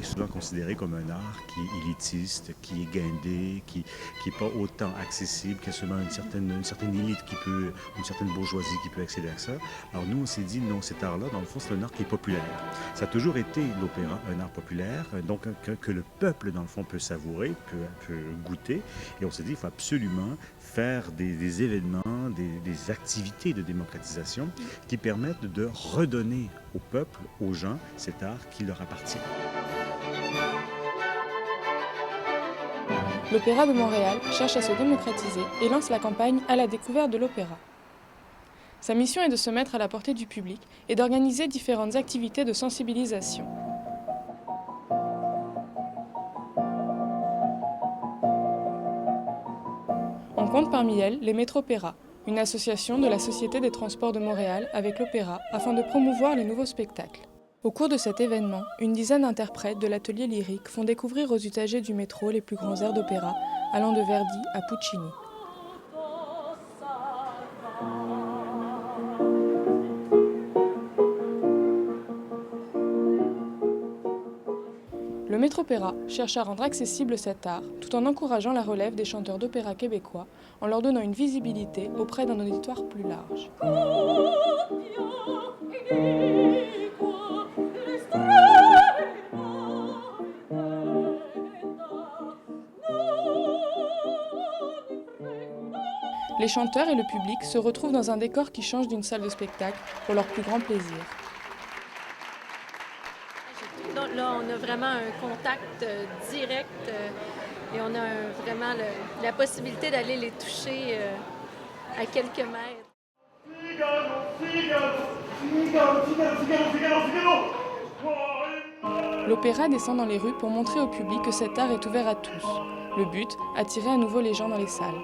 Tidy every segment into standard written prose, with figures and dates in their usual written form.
souvent considéré comme un art qui est élitiste, qui est guindé, qui n'est pas autant accessible, qu'il y a seulement une certaine élite une certaine bourgeoisie qui peut accéder à ça. Alors nous, on s'est dit, non, cet art-là, dans le fond, c'est un art qui est populaire. Ça a toujours été, l'opéra, un art populaire, donc que le peuple, dans le fond, peut savourer, peut goûter. Et on s'est dit, il faut absolument faire des événements, des activités de démocratisation qui permettent de redonner au peuple, aux gens, cet art qui leur appartient. L'Opéra de Montréal cherche à se démocratiser et lance la campagne à la découverte de l'opéra. Sa mission est de se mettre à la portée du public et d'organiser différentes activités de sensibilisation. On compte parmi elles les Métropéras, une association de la Société des transports de Montréal avec l'opéra afin de promouvoir les nouveaux spectacles. Au cours de cet événement, une dizaine d'interprètes de l'atelier lyrique font découvrir aux usagers du métro les plus grands airs d'opéra, allant de Verdi à Puccini. Le Métropéra cherche à rendre accessible cet art tout en encourageant la relève des chanteurs d'opéra québécois en leur donnant une visibilité auprès d'un auditoire plus large. Les chanteurs et le public se retrouvent dans un décor qui change d'une salle de spectacle pour leur plus grand plaisir. Là, on a vraiment un contact direct et on a vraiment la possibilité d'aller les toucher à quelques mètres. L'opéra descend dans les rues pour montrer au public que cet art est ouvert à tous. Le but, attirer à nouveau les gens dans les salles.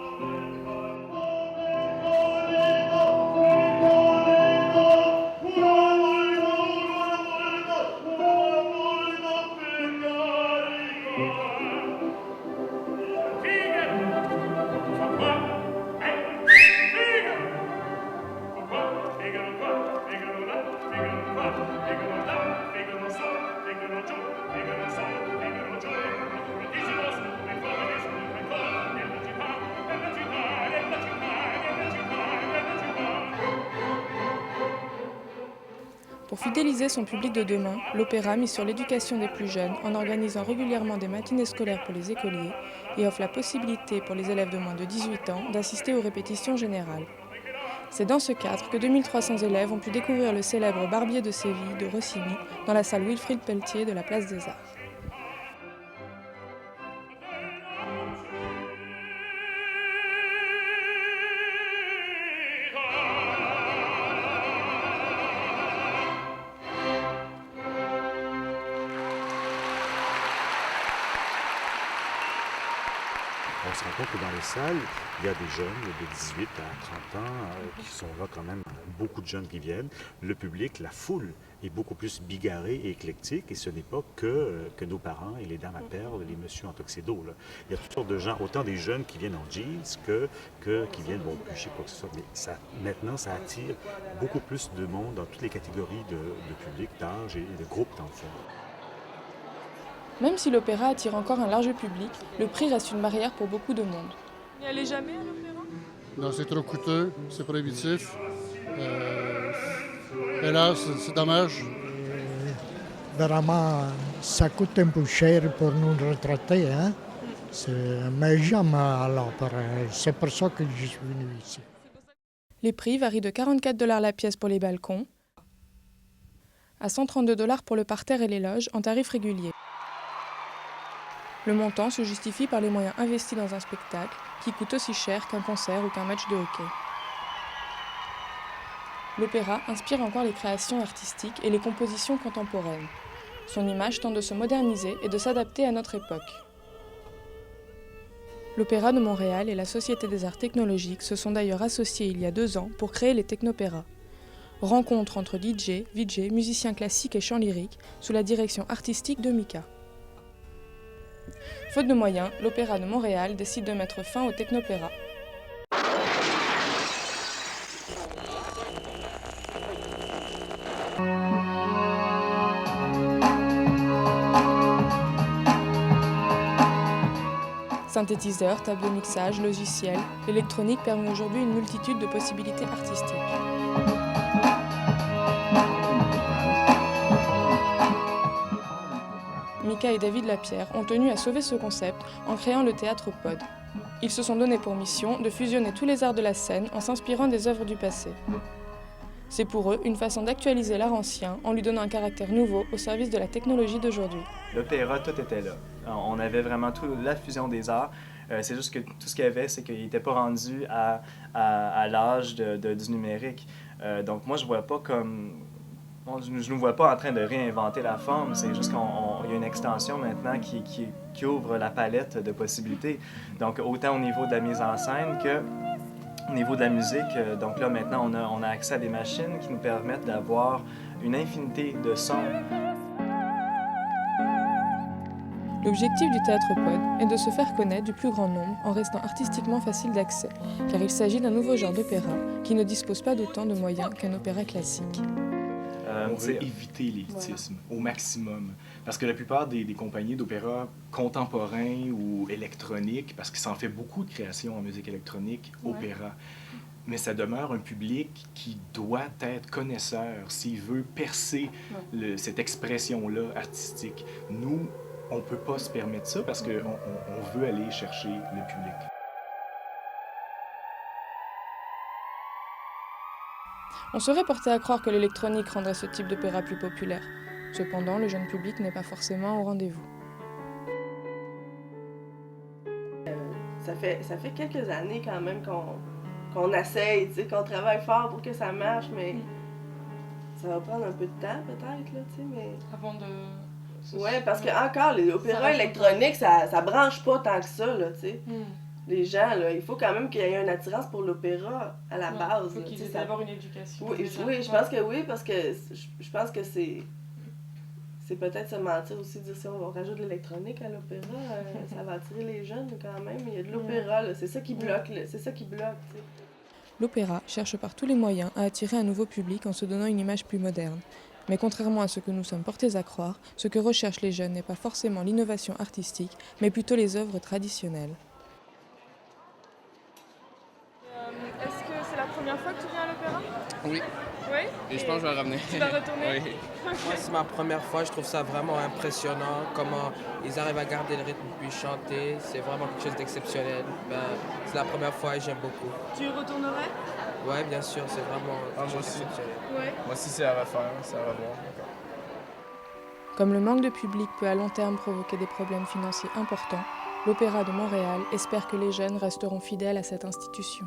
Pour fidéliser son public de demain, l'opéra mise sur l'éducation des plus jeunes en organisant régulièrement des matinées scolaires pour les écoliers et offre la possibilité pour les élèves de moins de 18 ans d'assister aux répétitions générales. C'est dans ce cadre que 2300 élèves ont pu découvrir le célèbre Barbier de Séville de Rossini dans la salle Wilfrid Pelletier de la Place des Arts. On se rend compte que dans les salles, il y a des jeunes de 18 à 30 ans qui sont là quand même, beaucoup de jeunes qui viennent. Le public, la foule est beaucoup plus bigarrée et éclectique et ce n'est pas que nos parents et les dames à perles, les messieurs en tuxedo. Là. Il y a toutes sortes de gens, autant des jeunes qui viennent en jeans qui viennent, bon, je sais pas que ce soit, mais maintenant, ça attire beaucoup plus de monde dans toutes les catégories de public, d'âge et de groupe dans le fond. Même si l'opéra attire encore un large public, le prix reste une barrière pour beaucoup de monde. N'y allez jamais à l'opéra? Non, c'est trop coûteux, c'est prohibitif. Hélas, c'est dommage. Vraiment, ça coûte un peu cher pour nous retraités, hein? Mais j'aime l'opéra, c'est pour ça que je suis venu ici. Les prix varient de 44 $ la pièce pour les balcons à 132 $ pour le parterre et les loges en tarif régulier. Le montant se justifie par les moyens investis dans un spectacle qui coûte aussi cher qu'un concert ou qu'un match de hockey. L'opéra inspire encore les créations artistiques et les compositions contemporaines. Son image tente de se moderniser et de s'adapter à notre époque. L'Opéra de Montréal et la Société des arts technologiques se sont d'ailleurs associés il y a 2 ans pour créer les Technopéras. Rencontre entre DJ, VJ, musiciens classiques et chants lyriques sous la direction artistique de Mika. Faute de moyens, l'Opéra de Montréal décide de mettre fin au Technopéra. Synthétiseurs, tables de mixage, logiciels, l'électronique permet aujourd'hui une multitude de possibilités artistiques. Mika et David Lapierre ont tenu à sauver ce concept en créant le théâtre Pod. Ils se sont donné pour mission de fusionner tous les arts de la scène en s'inspirant des œuvres du passé. C'est pour eux une façon d'actualiser l'art ancien en lui donnant un caractère nouveau au service de la technologie d'aujourd'hui. L'opéra, tout était là. On avait vraiment la fusion des arts. C'est juste que tout ce qu'il y avait, c'est qu'il n'était pas rendu à l'âge du numérique. Donc moi, je vois pas comme... Je ne nous vois pas en train de réinventer la forme, c'est juste qu'il y a une extension maintenant qui ouvre la palette de possibilités. Donc autant au niveau de la mise en scène que au niveau de la musique. Donc là maintenant on a accès à des machines qui nous permettent d'avoir une infinité de sons. L'objectif du théâtre Pod est de se faire connaître du plus grand nombre en restant artistiquement facile d'accès, car il s'agit d'un nouveau genre d'opéra qui ne dispose pas d'autant de moyens qu'un opéra classique. On veut éviter l'élitisme au maximum. Parce que la plupart des compagnies d'opéra contemporains ou électroniques, parce qu'il s'en fait beaucoup de créations en musique électronique, opéra, mais ça demeure un public qui doit être connaisseur s'il veut percer cette expression-là artistique. Nous, on ne peut pas se permettre ça parce qu'on veut aller chercher le public. On serait porté à croire que l'électronique rendrait ce type d'opéra plus populaire. Cependant, le jeune public n'est pas forcément au rendez-vous. Ça fait quelques années quand même qu'on essaye, qu'on travaille fort pour que ça marche, mais ça va prendre un peu de temps peut-être, là, mais... Avant de... Oui, parce que encore les opéras électroniques, ça branche pas tant que ça, là, tu sais. Les gens, là, il faut quand même qu'il y ait une attirance pour l'opéra à la base. Il faut qu'ils aient d'abord une éducation. Oui, je pense que oui, parce que je pense que c'est peut-être se mentir aussi, dire si on rajoute de l'électronique à l'opéra, ça va attirer les jeunes quand même. Il y a de l'opéra, là, c'est ça qui bloque, c'est ça qui bloque, tu sais. L'opéra cherche par tous les moyens à attirer un nouveau public en se donnant une image plus moderne. Mais contrairement à ce que nous sommes portés à croire, ce que recherchent les jeunes n'est pas forcément l'innovation artistique, mais plutôt les œuvres traditionnelles. Est-ce que c'est la première fois que tu viens à l'opéra? Oui. Oui? Et je pense que je vais ramener. Tu vas retourner? Oui. Moi, c'est ma première fois. Je trouve ça vraiment impressionnant. Comment ils arrivent à garder le rythme puis chanter. C'est vraiment quelque chose d'exceptionnel. C'est la première fois et j'aime beaucoup. Tu y retournerais? Oui, bien sûr. C'est vraiment quelque chose d'exceptionnel. Ouais. Moi aussi, c'est à refaire, c'est à revoir. Comme le manque de public peut à long terme provoquer des problèmes financiers importants, l'Opéra de Montréal espère que les jeunes resteront fidèles à cette institution.